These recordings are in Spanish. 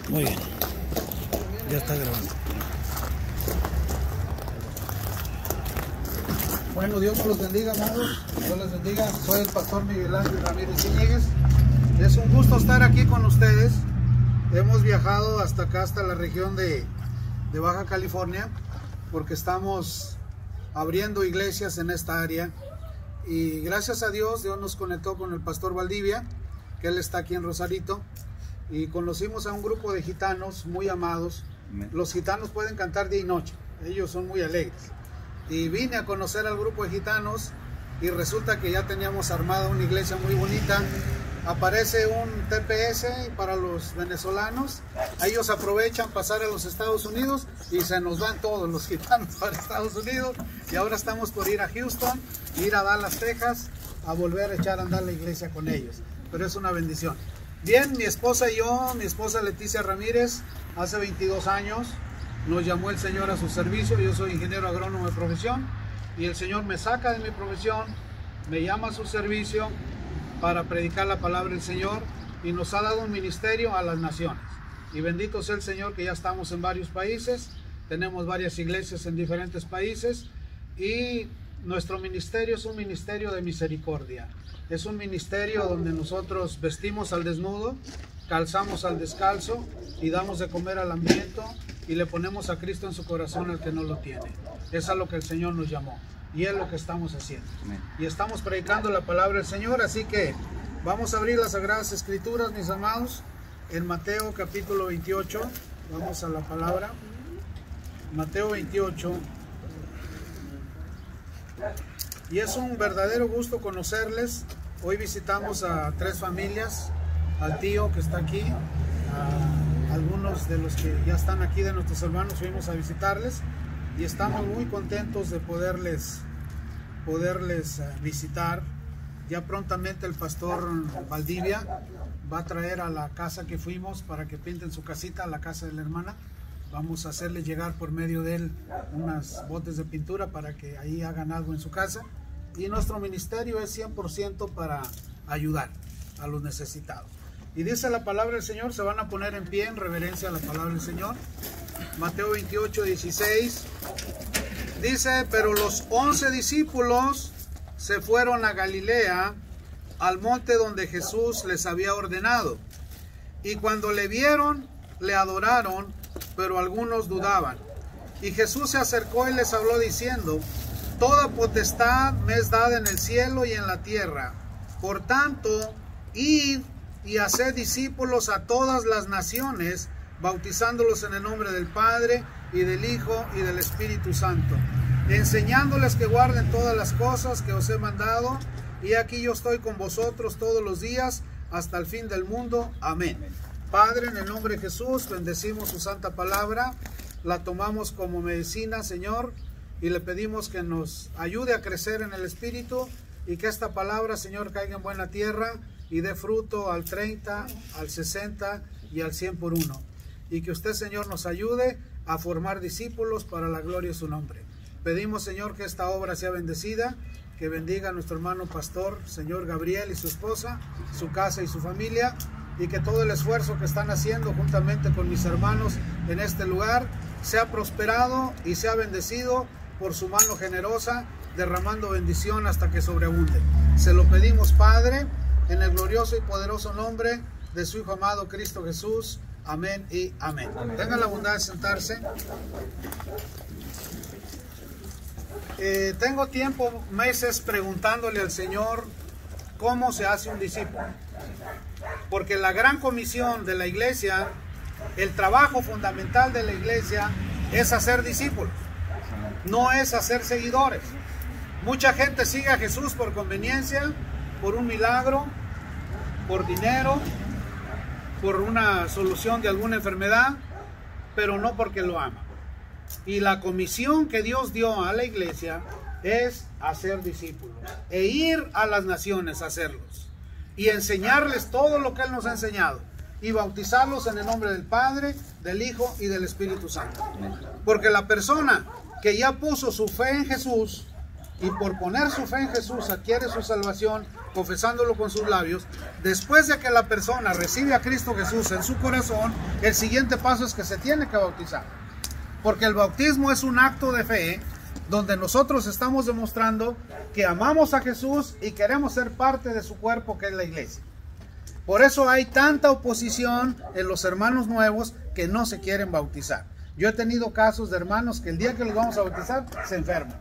Muy bien. Ya está grabando. Bueno, Dios los bendiga, amados. Dios les bendiga. Soy el pastor Miguel Ángel Ramírez Iñiguez. Es un gusto estar aquí con ustedes. Hemos viajado hasta acá, hasta la región de Baja California, porque estamos abriendo iglesias en esta área. Y gracias a Dios, Dios nos conectó con el pastor Valdivia, que él está aquí en Rosarito. Y conocimos a un grupo de gitanos muy amados. Los gitanos pueden cantar día y noche. Ellos son muy alegres. Y vine a conocer al grupo de gitanos y resulta que ya teníamos armada una iglesia muy bonita. Aparece un TPS para los venezolanos. Ellos aprovechan pasar a los Estados Unidos y se nos van todos los gitanos para Estados Unidos. Y ahora estamos por ir a Houston, ir a Dallas, Texas, a volver a echar a andar la iglesia con ellos. Pero es una bendición. Bien, mi esposa y yo, mi esposa Leticia Ramírez, hace 22 años nos llamó el Señor a su servicio. Yo soy ingeniero agrónomo de profesión y el Señor me saca de mi profesión, me llama a su servicio para predicar la palabra del Señor y nos ha dado un ministerio a las naciones. Y bendito sea el Señor que ya estamos en varios países, tenemos varias iglesias en diferentes países y nuestro ministerio es un ministerio de misericordia. Es un ministerio donde nosotros vestimos al desnudo, calzamos al descalzo y damos de comer al hambriento y le ponemos a Cristo en su corazón al que no lo tiene. Es a lo que el Señor nos llamó y es lo que estamos haciendo. Y estamos predicando la palabra del Señor, así que vamos a abrir las Sagradas Escrituras, mis amados, en Mateo capítulo 28. Vamos a la palabra. Mateo 28. Y es un verdadero gusto conocerles. Hoy visitamos a 3 familias, al tío que está aquí, a algunos de los que ya están aquí de nuestros hermanos, fuimos a visitarles y estamos muy contentos de poderles visitar. Ya prontamente el pastor Valdivia va a traer a la casa que fuimos para que pinten su casita, a la casa de la hermana. Vamos a hacerles llegar por medio de él unas botes de pintura para que ahí hagan algo en su casa. Y nuestro ministerio es 100% para ayudar a los necesitados. Y dice la palabra del Señor, se van a poner en pie en reverencia a la palabra del Señor. Mateo 28, 16. Dice, pero los 11 discípulos se fueron a Galilea, al monte donde Jesús les había ordenado. Y cuando le vieron, le adoraron, pero algunos dudaban. Y Jesús se acercó y les habló diciendo, toda potestad me es dada en el cielo y en la tierra. Por tanto, id y haced discípulos a todas las naciones, bautizándolos en el nombre del Padre, y del Hijo, y del Espíritu Santo, enseñándoles que guarden todas las cosas que os he mandado, y aquí yo estoy con vosotros todos los días, hasta el fin del mundo. Amén. Padre, en el nombre de Jesús, bendecimos su santa palabra, la tomamos como medicina, Señor, y le pedimos que nos ayude a crecer en el Espíritu, y que esta palabra, Señor, caiga en buena tierra, y dé fruto al 30, al 60 y al 100 por uno. Y que usted, Señor, nos ayude a formar discípulos para la gloria de su nombre. Pedimos, Señor, que esta obra sea bendecida, que bendiga a nuestro hermano pastor, Señor Gabriel y su esposa, su casa y su familia, y que todo el esfuerzo que están haciendo juntamente con mis hermanos en este lugar sea prosperado y sea bendecido por su mano generosa, derramando bendición hasta que sobreabunde. Se lo pedimos, Padre, en el glorioso y poderoso nombre de su Hijo amado Cristo Jesús. Amén y amén. Tengan la bondad de sentarse. Tengo tiempo, meses, preguntándole al Señor cómo se hace un discípulo. Porque la gran comisión de la iglesia, el trabajo fundamental de la iglesia es hacer discípulos, no es hacer seguidores. Mucha gente sigue a Jesús por conveniencia, por un milagro, por dinero, por una solución de alguna enfermedad, pero no porque lo ama. Y la comisión que Dios dio a la iglesia es hacer discípulos e ir a las naciones a hacerlos y enseñarles todo lo que Él nos ha enseñado y bautizarlos en el nombre del Padre, del Hijo y del Espíritu Santo. Porque la persona que ya puso su fe en Jesús y por poner su fe en Jesús adquiere su salvación, confesándolo con sus labios, después de que la persona recibe a Cristo Jesús en su corazón, el siguiente paso es que se tiene que bautizar. Porque el bautismo es un acto de fe donde nosotros estamos demostrando que amamos a Jesús y queremos ser parte de su cuerpo, que es la iglesia. Por eso hay tanta oposición en los hermanos nuevos que no se quieren bautizar. Yo he tenido casos de hermanos que el día que los vamos a bautizar se enferman,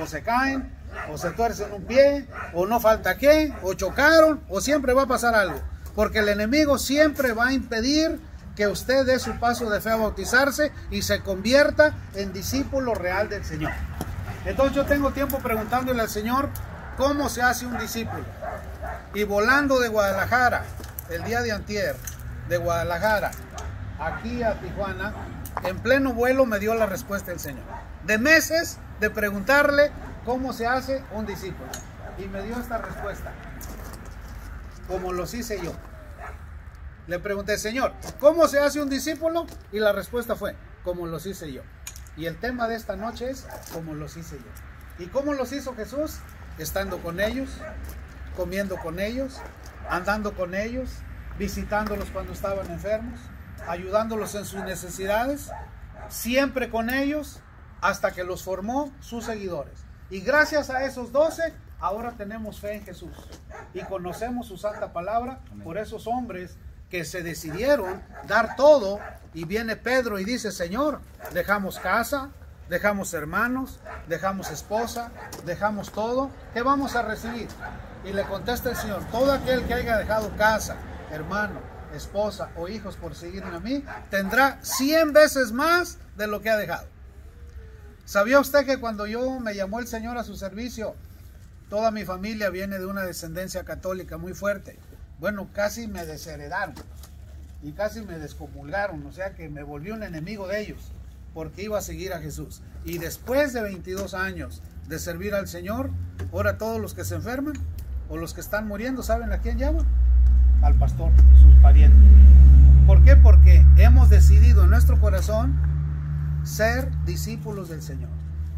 o se caen, o se tuercen un pie, o no falta qué, o chocaron, o siempre va a pasar algo, porque el enemigo siempre va a impedir que usted dé su paso de fe a bautizarse y se convierta en discípulo real del Señor. Entonces yo tengo tiempo preguntándole al Señor cómo se hace un discípulo, y volando de Guadalajara el día de antier, de Guadalajara aquí a Tijuana, en pleno vuelo me dio la respuesta el Señor, de meses de preguntarle cómo se hace un discípulo, y me dio esta respuesta: como los hice yo. Le pregunté, Señor, ¿cómo se hace un discípulo? Y la respuesta fue, como los hice yo. Y el tema de esta noche es, como los hice yo. ¿Y cómo los hizo Jesús? Estando con ellos, comiendo con ellos, andando con ellos, visitándolos cuando estaban enfermos, ayudándolos en sus necesidades, siempre con ellos, hasta que los formó sus seguidores. Y gracias a esos 12, ahora tenemos fe en Jesús y conocemos su santa palabra. Por esos hombres que se decidieron dar todo, y viene Pedro y dice, Señor, dejamos casa, dejamos hermanos, dejamos esposa, dejamos todo, ¿qué vamos a recibir? Y le contesta el Señor, todo aquel que haya dejado casa, hermano, esposa o hijos por seguirme a mí, tendrá 100 veces más de lo que ha dejado. ¿Sabía usted que cuando me llamó el Señor a su servicio, toda mi familia viene de una descendencia católica muy fuerte? Bueno, casi me desheredaron y casi me descomulgaron, o sea que me volví un enemigo de ellos, porque iba a seguir a Jesús. Y después de 22 años de servir al Señor, ahora todos los que se enferman o los que están muriendo, ¿saben a quién llaman? Al pastor, sus parientes. ¿Por qué? Porque hemos decidido en nuestro corazón ser discípulos del Señor.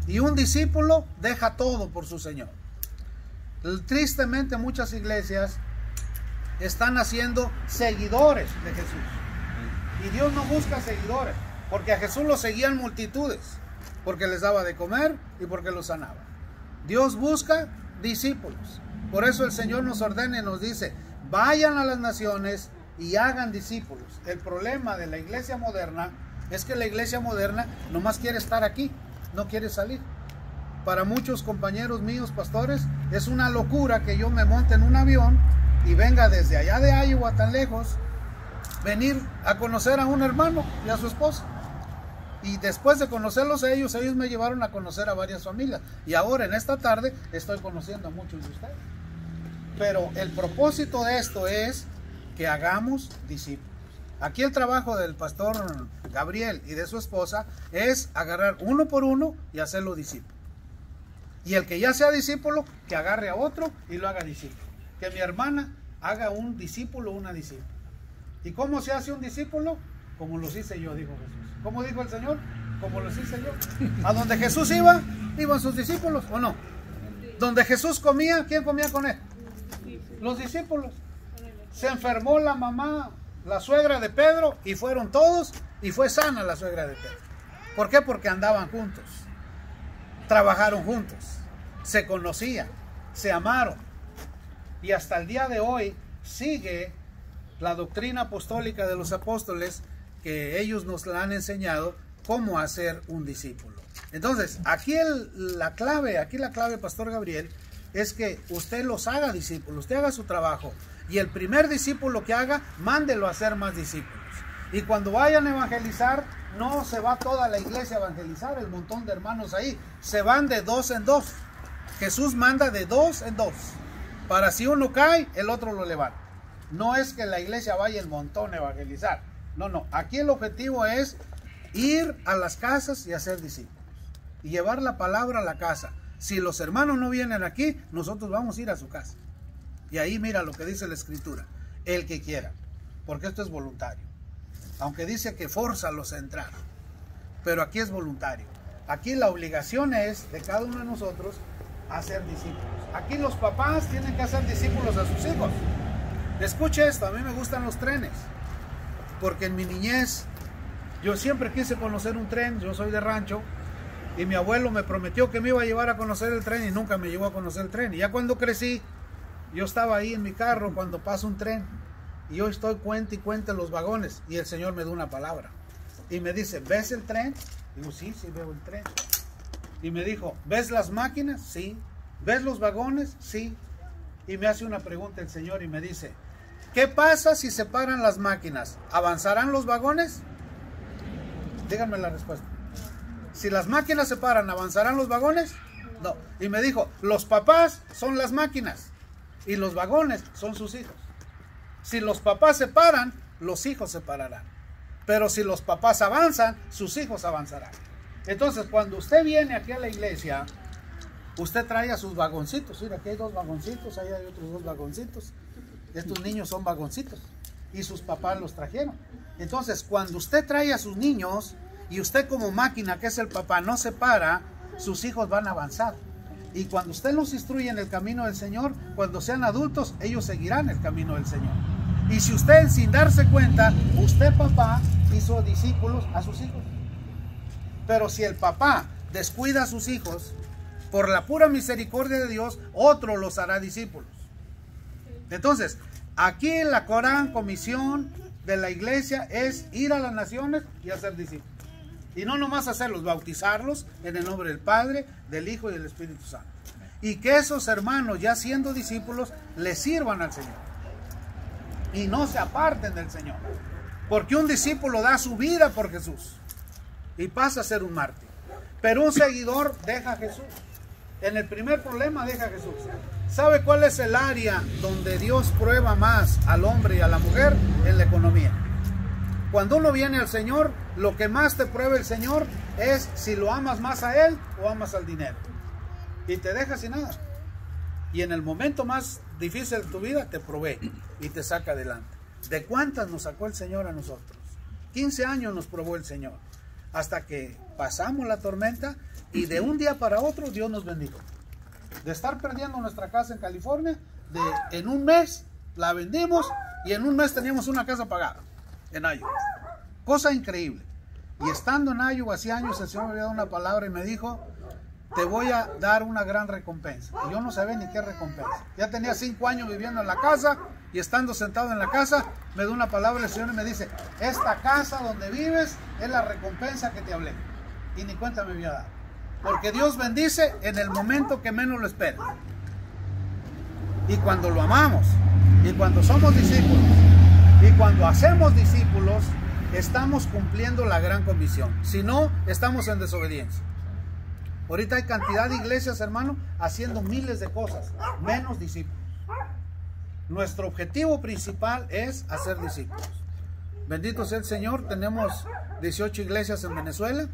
Y un discípulo deja todo por su Señor. Tristemente muchas iglesias están haciendo seguidores de Jesús. Y Dios no busca seguidores, porque a Jesús lo seguían multitudes, porque les daba de comer y porque los sanaba. Dios busca discípulos. Por eso el Señor nos ordena y nos dice, vayan a las naciones y hagan discípulos. El problema de la iglesia moderna es que la iglesia moderna nomás quiere estar aquí, no quiere salir. Para muchos compañeros míos, pastores, es una locura que yo me monte en un avión y venga desde allá de Iowa tan lejos, venir a conocer a un hermano y a su esposa. Y después de conocerlos a ellos me llevaron a conocer a varias familias. Y ahora en esta tarde estoy conociendo a muchos de ustedes. Pero el propósito de esto es que hagamos discípulos. Aquí el trabajo del pastor Gabriel y de su esposa es agarrar uno por uno y hacerlo discípulo. Y el que ya sea discípulo, que agarre a otro y lo haga discípulo. Que mi hermana haga un discípulo o una discípula. ¿Y cómo se hace un discípulo? Como los hice yo, dijo Jesús. ¿Cómo dijo el Señor? Como los hice yo. A donde Jesús iba, iban sus discípulos, ¿o no? Donde Jesús comía, ¿quién comía con él? Los discípulos. Se enfermó la mamá, la suegra de Pedro, y fueron todos, y fue sana la suegra de Pedro. ¿Por qué? Porque andaban juntos, trabajaron juntos, se conocían, se amaron. Y hasta el día de hoy sigue la doctrina apostólica de los apóstoles, que ellos nos la han enseñado cómo hacer un discípulo. Entonces, aquí la clave, Pastor Gabriel, es que usted los haga discípulos, usted haga su trabajo. Y el primer discípulo que haga, mándelo a hacer más discípulos. Y cuando vayan a evangelizar, no se va toda la iglesia a evangelizar, el montón de hermanos ahí. Se van de 2 en 2. Jesús manda de 2 en 2. Para si uno cae, el otro lo levanta. No es que la iglesia vaya el montón a evangelizar. No, no. Aquí el objetivo es ir a las casas y hacer discípulos. Y llevar la palabra a la casa. Si los hermanos no vienen aquí, nosotros vamos a ir a su casa. Y ahí mira lo que dice la Escritura. El que quiera. Porque esto es voluntario. Aunque dice que fórzalos a entrar. Pero aquí es voluntario. Aquí la obligación es de cada uno de nosotros a hacer discípulos. Aquí los papás tienen que hacer discípulos a sus hijos. Escuche esto, a mí me gustan los trenes, porque en mi niñez yo siempre quise conocer un tren. Yo soy de rancho y mi abuelo me prometió que me iba a llevar a conocer el tren y nunca me llevó a conocer el tren. Y ya cuando crecí, yo estaba ahí en mi carro cuando pasa un tren y yo estoy cuente y cuente los vagones y el Señor me da una palabra y me dice, ¿ves el tren? Digo, sí, sí veo el tren. Y me dijo, ¿ves las máquinas? Sí. ¿Ves los vagones? Sí. Y me hace una pregunta el Señor y me dice, ¿qué pasa si se paran las máquinas? ¿Avanzarán los vagones? Díganme la respuesta. Si las máquinas se paran, ¿avanzarán los vagones? No. Y me dijo, los papás son las máquinas y los vagones son sus hijos. Si los papás se paran, los hijos se pararán. Pero si los papás avanzan, sus hijos avanzarán. Entonces, cuando usted viene aquí a la iglesia, usted trae a sus vagoncitos. Mira, aquí hay 2 vagoncitos, ahí hay otros 2 vagoncitos. Estos niños son vagoncitos y sus papás los trajeron. Entonces, cuando usted trae a sus niños y usted como máquina, que es el papá, no se para, sus hijos van a avanzar. Y cuando usted los instruye en el camino del Señor, cuando sean adultos, ellos seguirán el camino del Señor. Y si usted, sin darse cuenta, usted papá hizo discípulos a sus hijos. Pero si el papá descuida a sus hijos, por la pura misericordia de Dios, otro los hará discípulos. Entonces, aquí la gran comisión de la iglesia es ir a las naciones y hacer discípulos. Y no nomás hacerlos, bautizarlos en el nombre del Padre, del Hijo y del Espíritu Santo. Y que esos hermanos, ya siendo discípulos, le sirvan al Señor. Y no se aparten del Señor. Porque un discípulo da su vida por Jesús y pasa a ser un mártir. Pero un seguidor deja a Jesús. En el primer problema deja a Jesús. ¿Sabe cuál es el área donde Dios prueba más al hombre y a la mujer? En la economía. Cuando uno viene al Señor, lo que más te prueba el Señor es si lo amas más a Él o amas al dinero. Y te deja sin nada. Y en el momento más difícil de tu vida te provee y te saca adelante. ¿De cuántas nos sacó el Señor a nosotros? 15 años nos probó el Señor. Hasta que pasamos la tormenta y de un día para otro Dios nos bendijo. De estar perdiendo nuestra casa en California, en un mes la vendimos y en un mes teníamos una casa pagada en Iowa. Cosa increíble. Y estando en Iowa hace años, el Señor me había dado una palabra y me dijo, te voy a dar una gran recompensa. Y yo no sabía ni qué recompensa. Ya tenía 5 años viviendo en la casa y estando sentado en la casa, me da una palabra el Señor y me dice, esta casa donde vives es la recompensa que te hablé. Y ni cuenta me había dado. Porque Dios bendice en el momento que menos lo esperes. Y cuando lo amamos, y cuando somos discípulos, y cuando hacemos discípulos, estamos cumpliendo la gran comisión. Si no, estamos en desobediencia. Ahorita hay cantidad de iglesias, hermano, haciendo miles de cosas, menos discípulos. Nuestro objetivo principal es hacer discípulos. Bendito sea el Señor, tenemos 18 iglesias en Venezuela,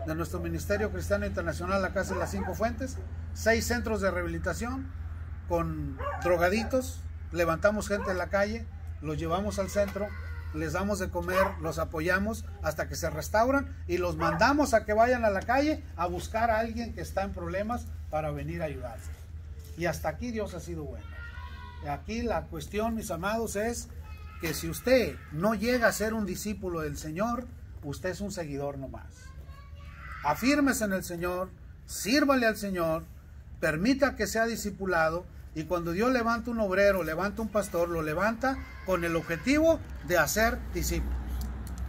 de nuestro Ministerio Cristiano Internacional, la Casa de las 5 Fuentes, 6 centros de rehabilitación con drogaditos, levantamos gente en la calle, los llevamos al centro, les damos de comer, los apoyamos hasta que se restauran y los mandamos a que vayan a la calle a buscar a alguien que está en problemas para venir a ayudarse. Y hasta aquí Dios ha sido bueno. Aquí la cuestión, mis amados, es que si usted no llega a ser un discípulo del Señor, usted es un seguidor nomás. Afírmese en el Señor, sírvale al Señor, permita que sea discipulado. Y cuando Dios levanta un obrero, levanta un pastor, lo levanta con el objetivo de hacer discípulos.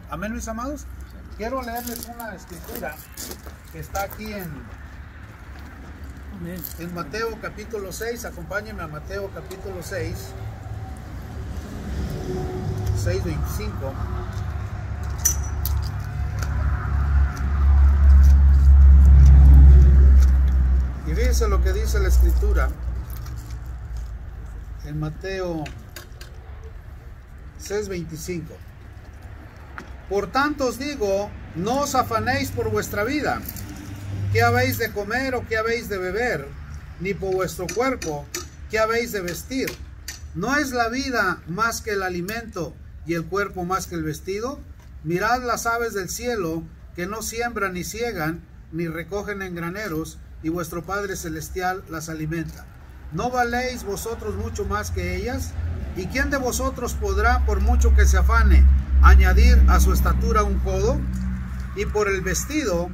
Amén, mis amados. Quiero leerles una escritura que está aquí en Mateo capítulo 6. Acompáñenme a Mateo capítulo 6, 6:25. Y fíjense lo que dice la escritura. En Mateo 6:25. Por tanto os digo, no os afanéis por vuestra vida, qué habéis de comer o qué habéis de beber, ni por vuestro cuerpo, qué habéis de vestir. ¿No es la vida más que el alimento y el cuerpo más que el vestido? Mirad las aves del cielo, que no siembran ni ciegan, ni recogen en graneros, y vuestro Padre Celestial las alimenta. ¿No valéis vosotros mucho más que ellas? ¿Y quién de vosotros podrá, por mucho que se afane, añadir a su estatura un codo? Y por el vestido,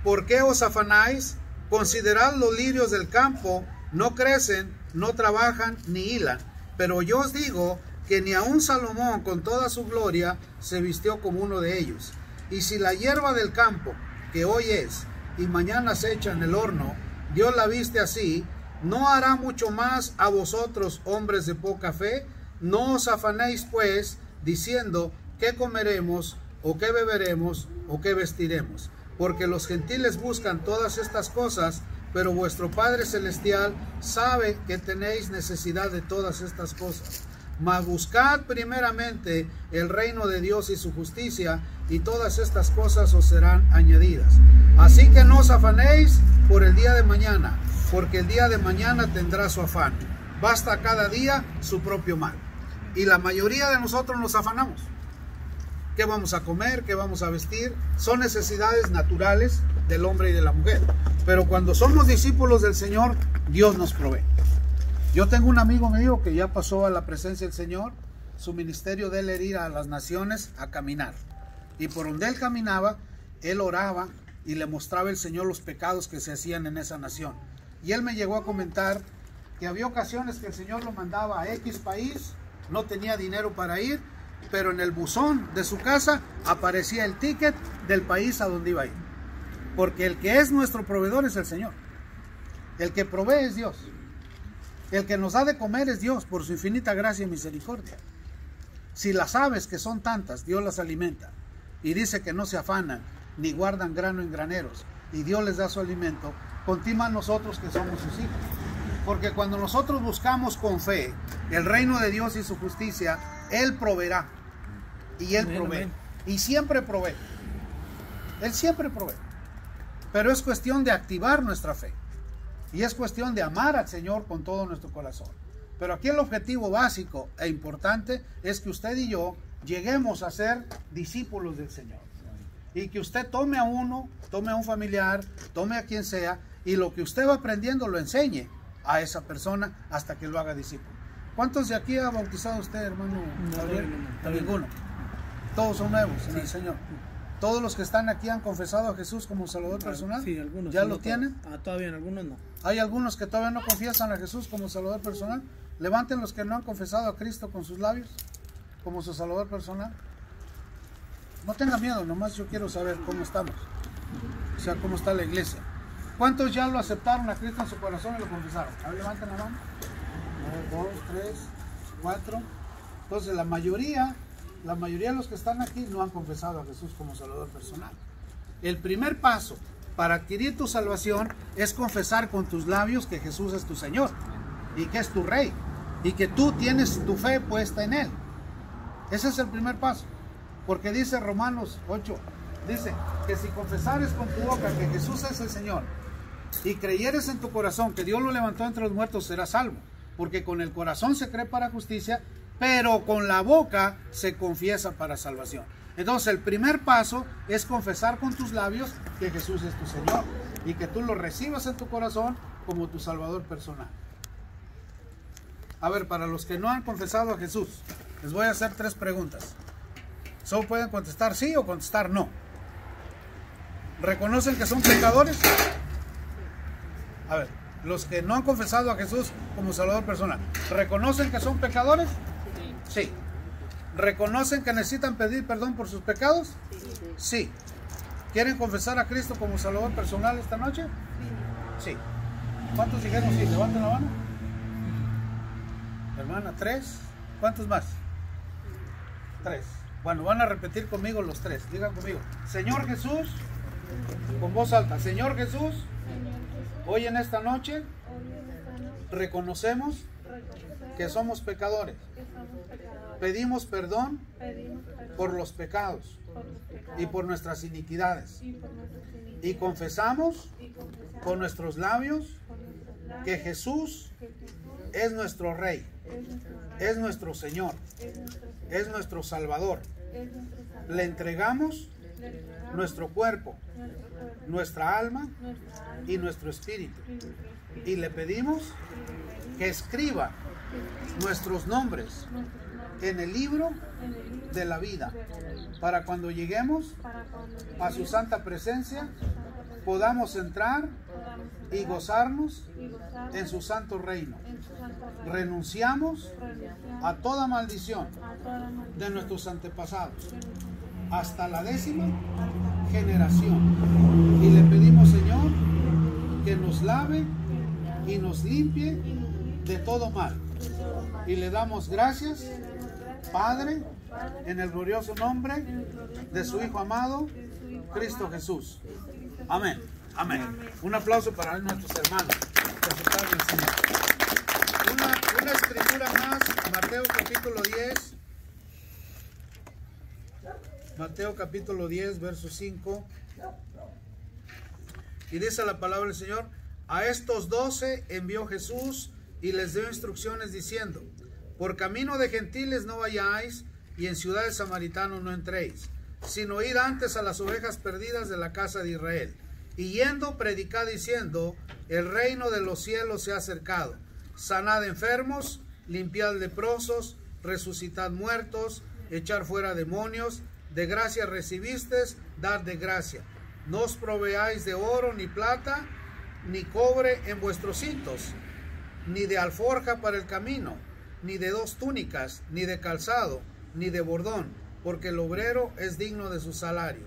¿por qué os afanáis? Considerad los lirios del campo, no crecen, no trabajan, ni hilan. Pero yo os digo que ni aun Salomón con toda su gloria se vistió como uno de ellos. Y si la hierba del campo, que hoy es y mañana se echa en el horno, Dios la viste así, ¿no hará mucho más a vosotros, hombres de poca fe? No os afanéis pues, diciendo, ¿qué comeremos, o qué beberemos, o qué vestiremos? Porque los gentiles buscan todas estas cosas, pero vuestro Padre Celestial sabe que tenéis necesidad de todas estas cosas. Mas buscad primeramente el reino de Dios y su justicia, y todas estas cosas os serán añadidas. Así que no os afanéis por el día de mañana, porque el día de mañana tendrá su afán. Basta cada día su propio mal. Y la mayoría de nosotros nos afanamos. ¿Qué vamos a comer? ¿Qué vamos a vestir? Son necesidades naturales del hombre y de la mujer. Pero cuando somos discípulos del Señor, Dios nos provee. Yo tengo un amigo mío que ya pasó a la presencia del Señor. Su ministerio de él era ir a las naciones a caminar. Y por donde él caminaba, él oraba y le mostraba el Señor los pecados que se hacían en esa nación. Y él me llegó a comentar que había ocasiones que el Señor lo mandaba a X país, no tenía dinero para ir, pero en el buzón de su casa aparecía el ticket del país a donde iba a ir. Porque el que es nuestro proveedor es el Señor. El que provee es Dios. El que nos da de comer es Dios, por su infinita gracia y misericordia. Si las aves, que son tantas, Dios las alimenta. Y dice que no se afanan, ni guardan grano en graneros, y Dios les da su alimento, continúa nosotros que somos sus hijos. Porque cuando nosotros buscamos con fe el reino de Dios y su justicia, Él proveerá. Y Él provee. Y siempre provee. Él siempre provee. Pero es cuestión de activar nuestra fe. Y es cuestión de amar al Señor con todo nuestro corazón. Pero aquí el objetivo básico e importante es que usted y yo lleguemos a ser discípulos del Señor. Y que usted tome a uno, tome a un familiar, tome a quien sea, y lo que usted va aprendiendo lo enseñe a esa persona hasta que lo haga discípulo. ¿Cuántos de aquí ha bautizado usted, hermano? No, ninguno. Todos son nuevos en el Señor. ¿Todos los que están aquí han confesado a Jesús como Salvador personal? Sí, algunos. ¿Ya lo tienen? Todavía, algunos no. ¿Hay algunos que todavía no confiesan a Jesús como Salvador personal? Levanten los que no han confesado a Cristo con sus labios como su Salvador personal. No tengan miedo, nomás yo quiero saber cómo estamos. O sea, cómo está la iglesia. ¿Cuántos ya lo aceptaron a Cristo en su corazón y lo confesaron? A ver, levanten la mano. 1, 2, 3, 4. Entonces la mayoría de los que están aquí no han confesado a Jesús como Salvador personal. El primer paso para adquirir tu salvación es confesar con tus labios que Jesús es tu Señor y que es tu Rey y que tú tienes tu fe puesta en Él. Ese es el primer paso, porque dice Romanos 8, dice que si confesares con tu boca que Jesús es el Señor y creyeres en tu corazón que Dios lo levantó entre los muertos, serás salvo, porque con el corazón se cree para justicia, pero con la boca se confiesa para salvación. Entonces el primer paso es confesar con tus labios que Jesús es tu Señor y que tú lo recibas en tu corazón como tu Salvador personal. A ver, para los que no han confesado a Jesús, les voy a hacer 3 preguntas. Solo pueden contestar sí o contestar no. ¿Reconocen que son pecadores? A ver, los que no han confesado a Jesús como Salvador personal, ¿reconocen que son pecadores? Sí. ¿Reconocen que necesitan pedir perdón por sus pecados? Sí. ¿Quieren confesar a Cristo como Salvador personal esta noche? Sí. ¿Cuántos dijeron sí? Levanten la mano. Hermana, 3. ¿Cuántos más? 3. Bueno, van a repetir conmigo los 3. Digan conmigo. Señor Jesús, con voz alta. Señor Jesús, hoy en esta noche reconocemos que somos pecadores. Pedimos perdón por los pecados y por nuestras iniquidades. Y confesamos con nuestros labios que Jesús es nuestro Rey, es nuestro Señor, es nuestro Salvador. Le entregamos nuestro cuerpo, nuestra alma y nuestro espíritu. Y le pedimos que escriba nuestros nombres en el libro de la vida, para cuando lleguemos a su santa presencia podamos entrar y gozarnos en su santo reino. Renunciamos a toda maldición de nuestros antepasados hasta la 10ª generación, y le pedimos, Señor, que nos lave y nos limpie de todo mal, y le damos gracias, Padre, en el glorioso nombre de su Hijo amado, Cristo Jesús. Amén. Amén. Un aplauso para nuestros hermanos. Una escritura más, Mateo capítulo 10. Mateo capítulo 10, verso 5. Y dice la palabra del Señor: a estos 12 envió Jesús y les dio instrucciones diciendo: por camino de gentiles no vayáis, y en ciudades samaritanos no entréis, sino id antes a las ovejas perdidas de la casa de Israel. Y yendo, predicad diciendo: el reino de los cielos se ha acercado. Sanad enfermos, limpiad leprosos, resucitad muertos, echar fuera demonios. De gracia recibisteis, dad de gracia. No os proveáis de oro, ni plata, ni cobre en vuestros cintos, ni de alforja para el camino, ni de 2 túnicas, ni de calzado, ni de bordón, porque el obrero es digno de su salario.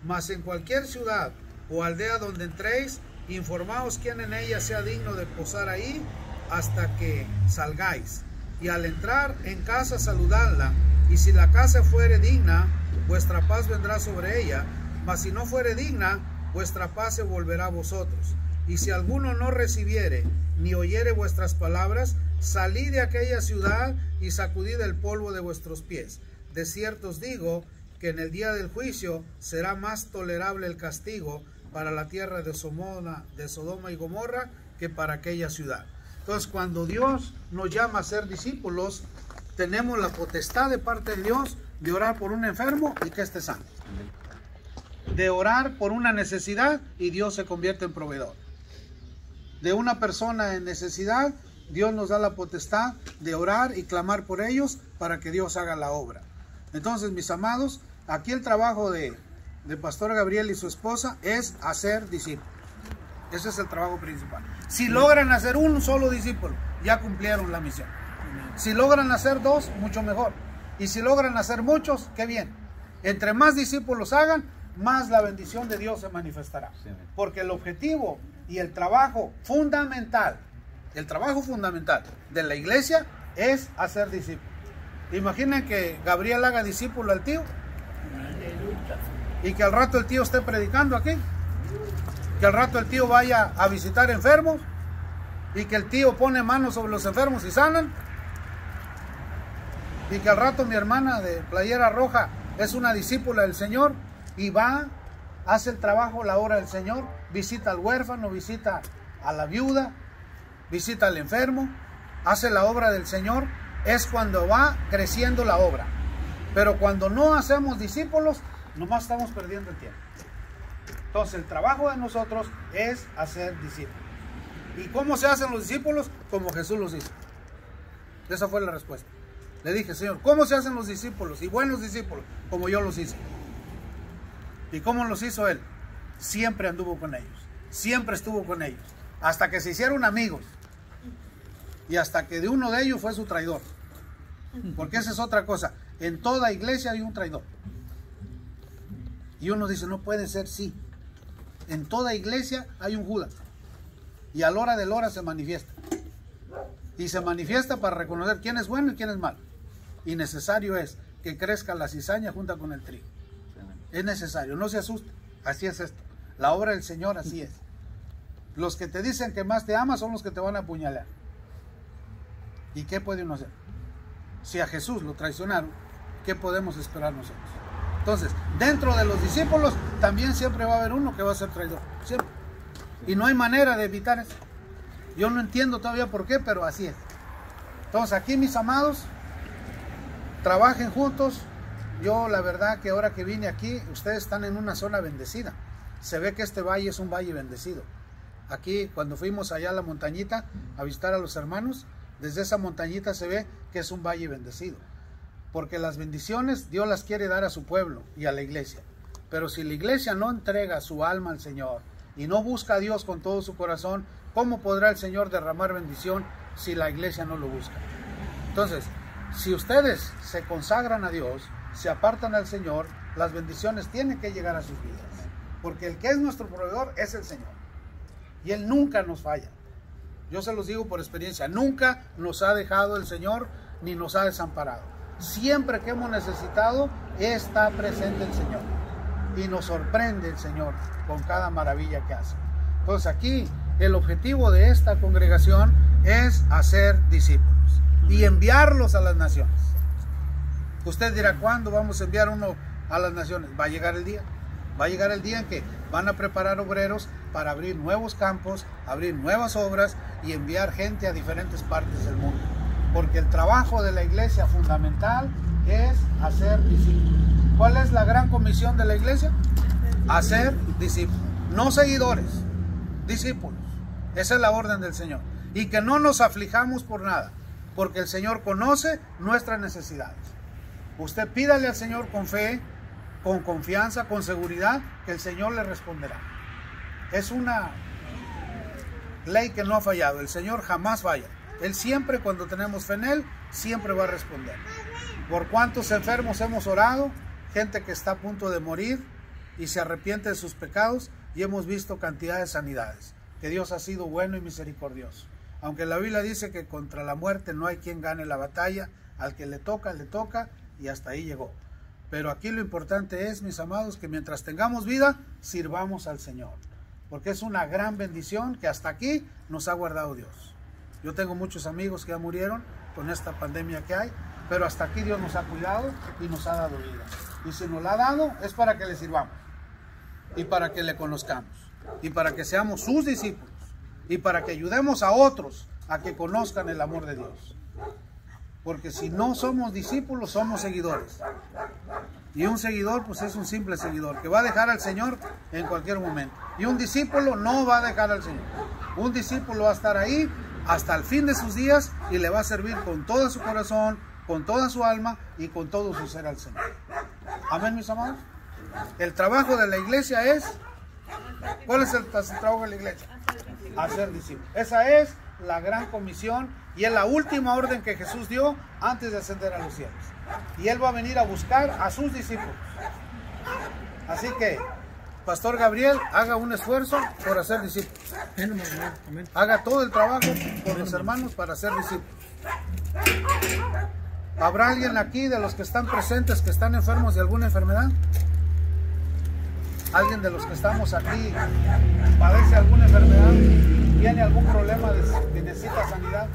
Mas en cualquier ciudad o aldea donde entréis, informaos quién en ella sea digno de posar ahí hasta que salgáis. Y al entrar en casa, saludadla, y si la casa fuere digna, vuestra paz vendrá sobre ella, mas si no fuere digna, vuestra paz se volverá a vosotros. Y si alguno no recibiere ni oyere vuestras palabras, salid de aquella ciudad y sacudid el polvo de vuestros pies. De cierto os digo que en el día del juicio será más tolerable el castigo para la tierra de Sodoma y Gomorra que para aquella ciudad. Entonces, cuando Dios nos llama a ser discípulos, tenemos la potestad de parte de Dios de orar por un enfermo y que esté sano, de orar por una necesidad y Dios se convierte en proveedor. De una persona en necesidad, Dios nos da la potestad de orar y clamar por ellos para que Dios haga la obra. Entonces, mis amados, aquí el trabajo de Pastor Gabriel y su esposa es hacer discípulos. Ese es el trabajo principal. Si logran hacer un solo discípulo, ya cumplieron la misión. Si logran hacer 2, mucho mejor. Y si logran hacer muchos, qué bien. Entre más discípulos hagan, más la bendición de Dios se manifestará. Porque el objetivo y el trabajo fundamental de la iglesia es hacer discípulos. Imaginen que Gabriel haga discípulo al tío y que al rato el tío esté predicando aquí, que al rato el tío vaya a visitar enfermos y que el tío pone manos sobre los enfermos y sanan, y que al rato mi hermana de playera roja es una discípula del Señor y va, hace el trabajo, la obra del Señor, visita al huérfano, visita a la viuda, visita al enfermo, hace la obra del Señor. Es cuando va creciendo la obra. Pero cuando no hacemos discípulos, nomás estamos perdiendo el tiempo. Entonces el trabajo de nosotros es hacer discípulos. ¿Y cómo se hacen los discípulos? Como Jesús los hizo. Esa fue la respuesta. Le dije: Señor, ¿cómo se hacen los discípulos? Y buenos discípulos, como yo los hice. ¿Y cómo los hizo Él? Siempre anduvo con ellos, siempre estuvo con ellos, hasta que se hicieron amigos. Y hasta que de uno de ellos fue su traidor. Porque esa es otra cosa. En toda iglesia hay un traidor. Y uno dice: no puede ser, sí. En toda iglesia hay un Judas. Y a la hora de la hora se manifiesta. Y se manifiesta para reconocer quién es bueno y quién es malo. Y necesario es que crezca la cizaña junto con el trigo. Es necesario, no se asuste. Así es esto. La obra del Señor así es. Los que te dicen que más te aman son los que te van a apuñalar. ¿Y qué puede uno hacer? Si a Jesús lo traicionaron, ¿qué podemos esperar nosotros? Entonces, dentro de los discípulos también siempre va a haber uno que va a ser traidor. Siempre. Y no hay manera de evitar eso. Yo no entiendo todavía por qué, pero así es. Entonces, aquí, mis amados, trabajen juntos, yo la verdad que ahora que vine aquí, ustedes están en una zona bendecida. Se ve que este valle es un valle bendecido. Aquí cuando fuimos allá a la montañita a visitar a los hermanos, desde esa montañita se ve que es un valle bendecido. Porque las bendiciones Dios las quiere dar a su pueblo y a la iglesia. Pero si la iglesia no entrega su alma al Señor y no busca a Dios con todo su corazón, ¿cómo podrá el Señor derramar bendición si la iglesia no lo busca? Entonces, si ustedes se consagran a Dios, se apartan al Señor, las bendiciones tienen que llegar a sus vidas. Porque el que es nuestro proveedor es el Señor. Y Él nunca nos falla. Yo se los digo por experiencia, nunca nos ha dejado el Señor ni nos ha desamparado. Siempre que hemos necesitado, está presente el Señor. Y nos sorprende el Señor con cada maravilla que hace. Entonces aquí el objetivo de esta congregación es hacer discípulos y enviarlos a las naciones. Usted dirá, ¿cuándo vamos a enviar uno a las naciones? Va a llegar el día. Va a llegar el día en que van a preparar obreros para abrir nuevos campos, abrir nuevas obras y enviar gente a diferentes partes del mundo. Porque el trabajo de la iglesia fundamental es hacer discípulos. ¿Cuál es la gran comisión de la iglesia? Hacer discípulos. No seguidores, discípulos. Esa es la orden del Señor. Y que no nos aflijamos por nada, porque el Señor conoce nuestras necesidades. Usted pídale al Señor con fe, con confianza, con seguridad, que el Señor le responderá. Es una ley que no ha fallado. El Señor jamás falla. Él siempre, cuando tenemos fe en Él, siempre va a responder. Por cuántos enfermos hemos orado, gente que está a punto de morir y se arrepiente de sus pecados, y hemos visto cantidad de sanidades. Que Dios ha sido bueno y misericordioso. Aunque la Biblia dice que contra la muerte no hay quien gane la batalla, al que le toca y hasta ahí llegó. Pero aquí lo importante es, mis amados, que mientras tengamos vida, sirvamos al Señor. Porque es una gran bendición que hasta aquí nos ha guardado Dios. Yo tengo muchos amigos que ya murieron con esta pandemia que hay, pero hasta aquí Dios nos ha cuidado y nos ha dado vida. Y si nos la ha dado, es para que le sirvamos. Y para que le conozcamos. Y para que seamos sus discípulos. Y para que ayudemos a otros a que conozcan el amor de Dios. Porque si no somos discípulos, somos seguidores. Y un seguidor, pues es un simple seguidor, que va a dejar al Señor en cualquier momento. Y un discípulo no va a dejar al Señor. Un discípulo va a estar ahí hasta el fin de sus días y le va a servir con todo su corazón, con toda su alma y con todo su ser al Señor. Amén, mis amados. El trabajo de la iglesia es... ¿Cuál es el trabajo de la iglesia? Hacer discípulos. Esa es la gran comisión y es la última orden que Jesús dio antes de ascender a los cielos. Y Él va a venir a buscar a sus discípulos. Así que, Pastor Gabriel, haga un esfuerzo por hacer discípulos. Haga todo el trabajo por los hermanos para hacer discípulos. ¿Habrá alguien aquí de los que están presentes que están enfermos de alguna enfermedad? ¿Alguien de los que estamos aquí padece alguna enfermedad? ¿Tiene algún problema que necesita sanidad?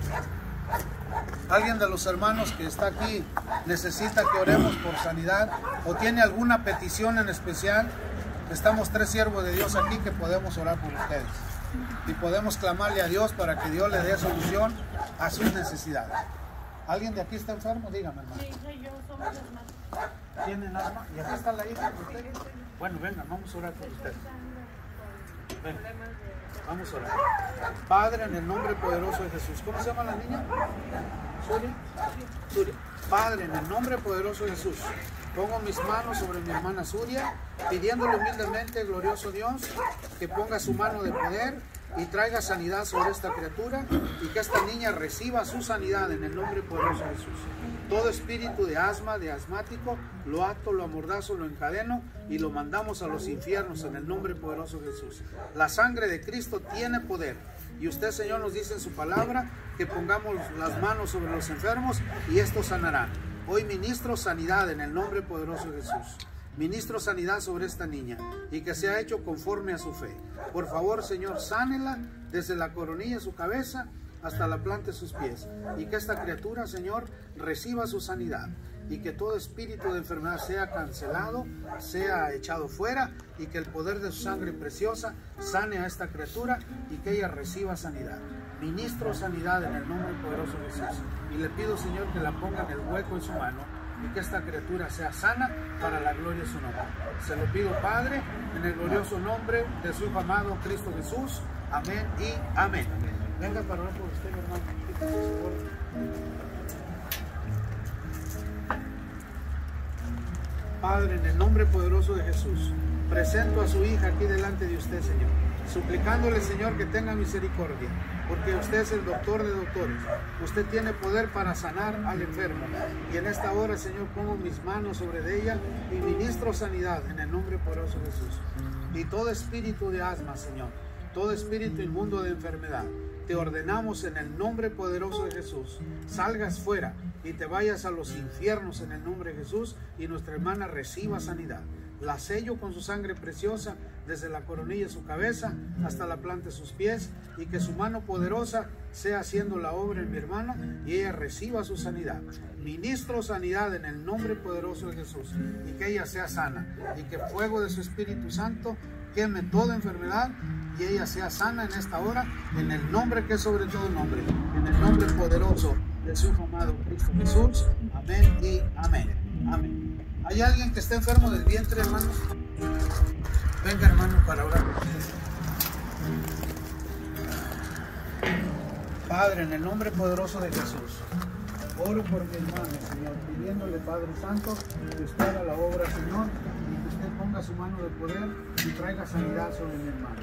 ¿Alguien de los hermanos que está aquí necesita que oremos por sanidad? ¿O tiene alguna petición en especial? Estamos 3 siervos de Dios aquí que podemos orar por ustedes. Y podemos clamarle a Dios para que Dios le dé solución a sus necesidades. ¿Alguien de aquí está enfermo? Dígame, hermano. Sí, soy yo, somos hermanos. ¿Tienen asma? ¿Y aquí está la hija de usted? Bueno, venga, vamos a orar por usted. Venga, vamos a orar. Padre, en el nombre poderoso de Jesús. ¿Cómo se llama la niña? ¿Suria? Suria. Padre, en el nombre poderoso de Jesús, pongo mis manos sobre mi hermana Suria, pidiéndole humildemente, glorioso Dios, que ponga su mano de poder y traiga sanidad sobre esta criatura y que esta niña reciba su sanidad en el nombre poderoso de Jesús. Todo espíritu de asma, de asmático, lo ato, lo amordazo, lo encadeno y lo mandamos a los infiernos en el nombre poderoso de Jesús. La sangre de Cristo tiene poder. Y usted, Señor, nos dice en su palabra que pongamos las manos sobre los enfermos y estos sanarán. Hoy ministro sanidad en el nombre poderoso de Jesús. Ministro sanidad sobre esta niña y que sea hecho conforme a su fe. Por favor, Señor, sánela desde la coronilla de su cabeza hasta la planta de sus pies. Y que esta criatura, Señor, reciba su sanidad. Y que todo espíritu de enfermedad sea cancelado, sea echado fuera. Y que el poder de su sangre preciosa sane a esta criatura y que ella reciba sanidad. Ministro sanidad en el nombre poderoso de Jesús. Y le pido, Señor, que la ponga en el hueco en su mano y que esta criatura sea sana para la gloria de su nombre. Se lo pido, Padre, en el glorioso nombre de su Hijo amado Cristo Jesús. Amén y amén. Venga para orar por usted, hermano. Padre, en el nombre poderoso de Jesús, presento a su hija aquí delante de usted, Señor, suplicándole, Señor, que tenga misericordia, porque usted es el doctor de doctores. Usted tiene poder para sanar al enfermo. Y en esta hora, Señor, pongo mis manos sobre ella y ministro sanidad en el nombre poderoso de Jesús. Y todo espíritu de asma, Señor, todo espíritu inmundo de enfermedad, te ordenamos en el nombre poderoso de Jesús, salgas fuera y te vayas a los infiernos en el nombre de Jesús, y nuestra hermana reciba sanidad. La sello con su sangre preciosa desde la coronilla de su cabeza hasta la planta de sus pies, y que su mano poderosa sea haciendo la obra en mi hermana y ella reciba su sanidad. Ministro sanidad en el nombre poderoso de Jesús, y que ella sea sana, y que el fuego de su Espíritu Santo queme toda enfermedad y ella sea sana en esta hora, en el nombre que es sobre todo nombre, en el nombre poderoso de su Hijo amado Cristo Jesús. Amén y amén. Amén. ¿Hay alguien que esté enfermo del vientre, hermanos? Venga, hermano, para orar. Padre, en el nombre poderoso de Jesús, oro por mi hermano, Señor, pidiéndole, Padre Santo, que usted haga la obra, Señor, y que usted ponga su mano de poder y traiga sanidad sobre mi hermano.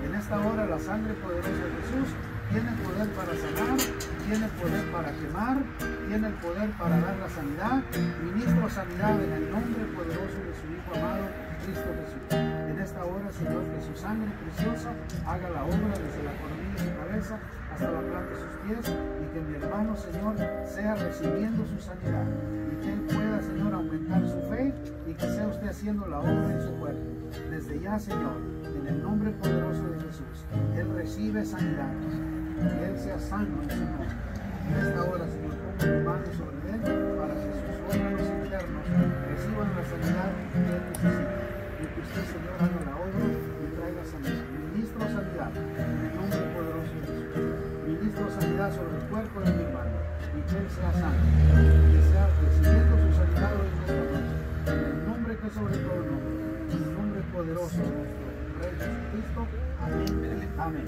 En esta hora, la sangre poderosa de Jesús tiene poder para sanar, tiene poder para quemar, tiene el poder para dar la sanidad. Ministro sanidad en el nombre poderoso de su Hijo amado, Cristo Jesús. En esta hora, Señor, que su sangre preciosa haga la obra desde la coronilla de su cabeza hasta la planta de sus pies, y que mi hermano, Señor, sea recibiendo su sanidad, y que él pueda, Señor, aumentar su fe, y que sea usted haciendo la obra en su cuerpo. Desde ya, Señor, en el nombre poderoso de Jesús, él recibe sanidad, que él sea sano en su nombre. En esta hora, Señor, pongo mi mano sobre él para que sus órganos internos reciban la sanidad que él necesita, y que usted, Señor, haga la obra y traiga sanidad. Ministro sanidad en el nombre poderoso de Jesús. Ministro sanidad sobre el cuerpo de mi hermano, y que él sea sano, que sea recibiendo su sanidad hoy en esta noche, en el nombre que sobre todo nombre, en el nombre poderoso de nuestro Rey Jesucristo. Amén. Amén.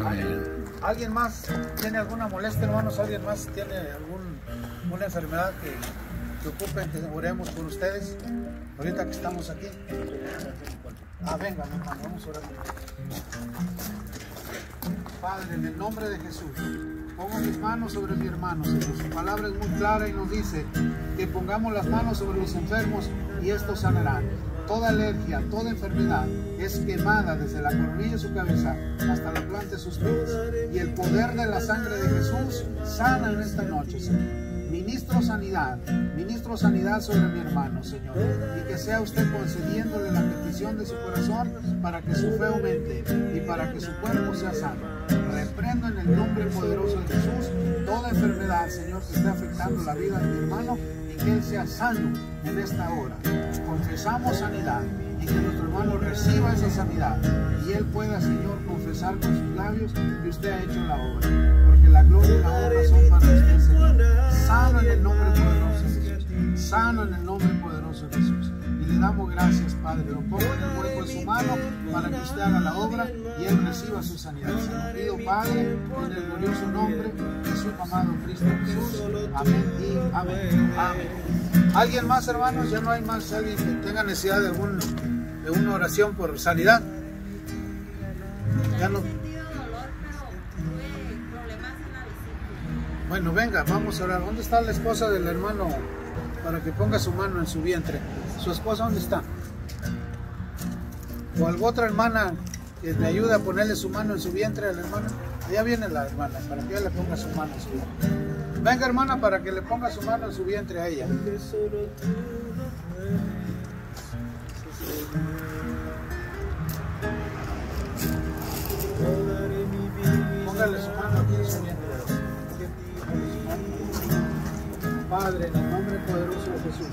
Amén. ¿Alguien más tiene alguna molestia, hermanos? ¿Alguien más tiene alguna enfermedad que ocupen, que oremos por ustedes? Ahorita que estamos aquí. Venga, mi hermano, vamos a orar. Padre, en el nombre de Jesús, pongo mis manos sobre mi hermano, Señor. Su palabra es muy clara y nos dice que pongamos las manos sobre los enfermos y estos sanarán. Toda alergia, toda enfermedad es quemada desde la coronilla de su cabeza hasta la planta de sus pies. Y el poder de la sangre de Jesús sana en esta noche, Señor. Ministro sanidad sobre mi hermano, Señor, y que sea usted concediéndole la petición de su corazón para que su fe aumente y para que su cuerpo sea sano. Reprendo en el nombre poderoso de Jesús toda enfermedad, Señor, que esté afectando la vida de mi hermano, y que él sea sano en esta hora. Confesamos sanidad, y que nuestro hermano reciba esa sanidad, y él pueda, Señor, confesar con sus labios que usted ha hecho la obra, porque la gloria y la honra son para usted, Señor. Sano en el nombre poderoso de Jesús, sano en el nombre poderoso de Jesús, y le damos gracias, Padre. Lo pongo en el hueco de su mano para que usted haga la obra y él reciba su sanidad. Se lo pido, Padre, en el glorioso nombre de su amado Cristo Jesús. Amén y amén. Amén. ¿Alguien más, hermanos? Ya no hay más alguien que tenga necesidad de una oración por sanidad. Ya no. Bueno, venga, vamos a orar. ¿Dónde está la esposa del hermano para que ponga su mano en su vientre? ¿Su esposa dónde está? ¿O alguna otra hermana que me ayude a ponerle su mano en su vientre al hermano? Allá viene la hermana, para que ella le ponga su mano en su vientre. Venga, hermana, para que le ponga su mano en su vientre a ella. Póngale su mano aquí en su vientre. Padre, en el nombre poderoso de Jesús,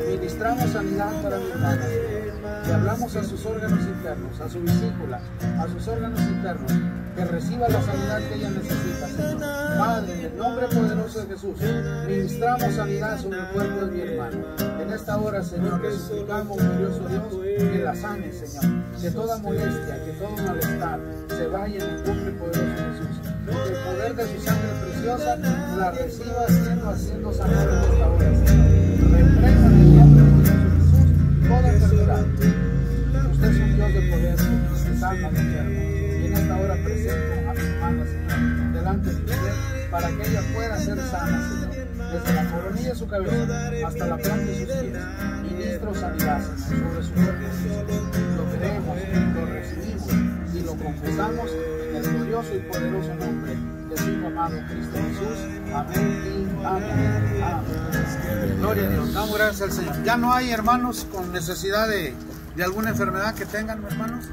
ministramos sanidad para mi hermana. Le hablamos a sus órganos internos, a su vesícula, a sus órganos internos, que reciba la sanidad que ella necesita, Señor. Padre, en el nombre poderoso de Jesús, ministramos sanidad sobre el cuerpo de mi hermano. En esta hora, Señor, le suplicamos, glorioso Dios, que la sane, Señor. Que toda molestia, que todo malestar se vaya en el nombre poderoso de Jesús. Que el poder de su sangre preciosa la reciba haciendo sanar en esta hora, Señor. Reprenda en el nombre poderoso de Jesús toda enfermedad. Usted es un Dios de poder, que salva al enfermo. Y en esta hora presento a mi hermana, Señor, delante de usted, para que ella pueda ser sana, Señor. Desde la coronilla de su cabeza hasta la planta de sus pies. Ministro sanidad, Señor, sobre su cuerpo. Lo creemos, lo recibimos y lo confesamos en el glorioso y poderoso nombre de su Hijo amado Cristo Jesús. Amén y amén. Amén. Gloria a Dios. Damos gracias al Señor. Ya no hay hermanos con necesidad de alguna enfermedad que tengan, hermanos.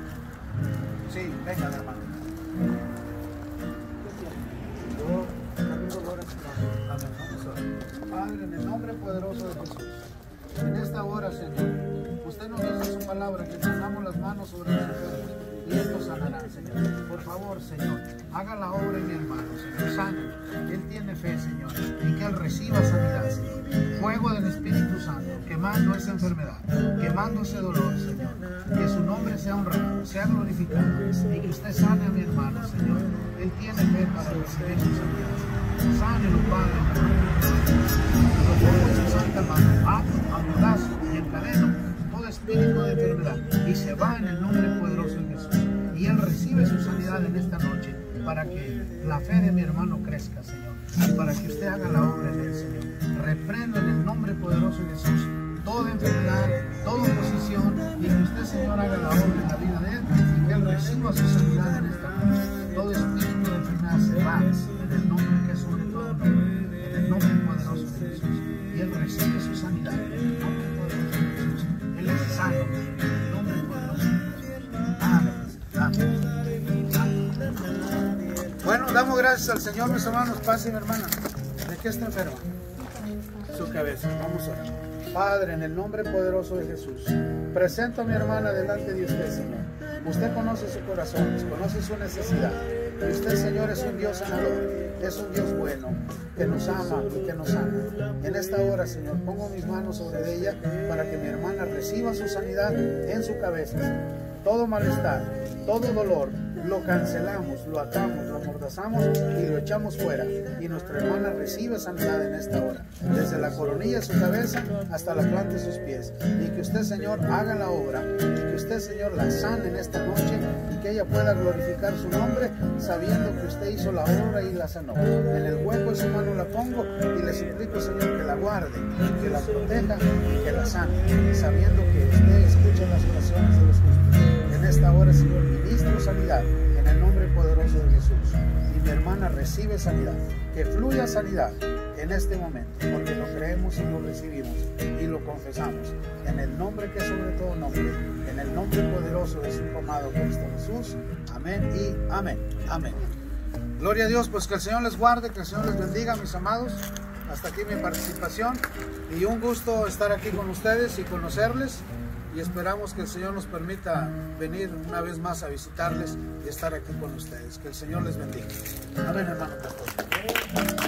Sí, vengan, hermanos. Padre, en el nombre poderoso de Jesús, en esta hora, Señor, usted nos dice en su palabra que pongamos las manos sobre los enfermos y estos sanarán, Señor. Por favor, Señor, haga la obra en mi hermano, Señor. Sane. Él tiene fe, Señor, y que Él reciba sanidad, Señor. Fuego del Espíritu Santo, quemando esa enfermedad, quemando ese dolor, Señor. Que su nombre sea honrado, sea glorificado, y que usted sane a mi hermano, Señor. Él tiene fe para recibir su sanidad. Sánelo, Padre. Lo pongo en su santa mano, ato, amudazo y encadeno todo espíritu de enfermedad, y se va en el nombre poderoso de Jesús. Y Él recibe su sanidad en esta noche, para que la fe de mi hermano crezca, Señor, y para que usted haga la obra en él, Señor. Reprendo en el nombre poderoso de Jesús toda enfermedad, toda oposición, y que usted, Señor, haga la obra en la vida de él, y que Él reciba su sanidad en esta noche. Todo espíritu de enfermedad se va en el nombre que es sobre todo nombre, en el nombre poderoso de Jesús, y Él recibe su sanidad en el nombre poderoso de Jesús. Él es sano en el nombre poderoso de Jesús. Amén. Amén. Bueno, damos gracias al Señor, mis hermanos. Pase, mi hermana. ¿De qué está enferma? Su cabeza. Vamos a orar. Padre, en el nombre poderoso de Jesús, presento a mi hermana delante de usted, Señor. Usted conoce su corazón, conoce su necesidad. Y usted, Señor, es un Dios sanador, es un Dios bueno, que nos ama y que nos sana. En esta hora, Señor, pongo mis manos sobre ella para que mi hermana reciba su sanidad en su cabeza. Todo malestar, todo dolor, lo cancelamos, lo atamos, lo amordazamos y lo echamos fuera. Y nuestra hermana recibe sanidad en esta hora, desde la coronilla de su cabeza hasta la planta de sus pies. Y que usted, Señor, haga la obra, y que usted, Señor, la sane en esta noche, y que ella pueda glorificar su nombre, sabiendo que usted hizo la obra y la sanó. En el hueco de su mano la pongo, y le suplico, Señor, que la guarde, que la proteja y que la sane, sabiendo que usted escucha las oraciones de los justos. En esta hora, Señor, ministro sanidad en el nombre poderoso de Jesús. Y mi hermana recibe sanidad. Que fluya sanidad en este momento, porque lo creemos y lo recibimos y lo confesamos. En el nombre que es sobre todo nombre, en el nombre poderoso de su amado Cristo Jesús. Amén y amén. Amén. Gloria a Dios, pues que el Señor les guarde, que el Señor les bendiga, mis amados. Hasta aquí mi participación. Y un gusto estar aquí con ustedes y conocerles. Y esperamos que el Señor nos permita venir una vez más a visitarles y estar aquí con ustedes. Que el Señor les bendiga. Amén, hermano pastor.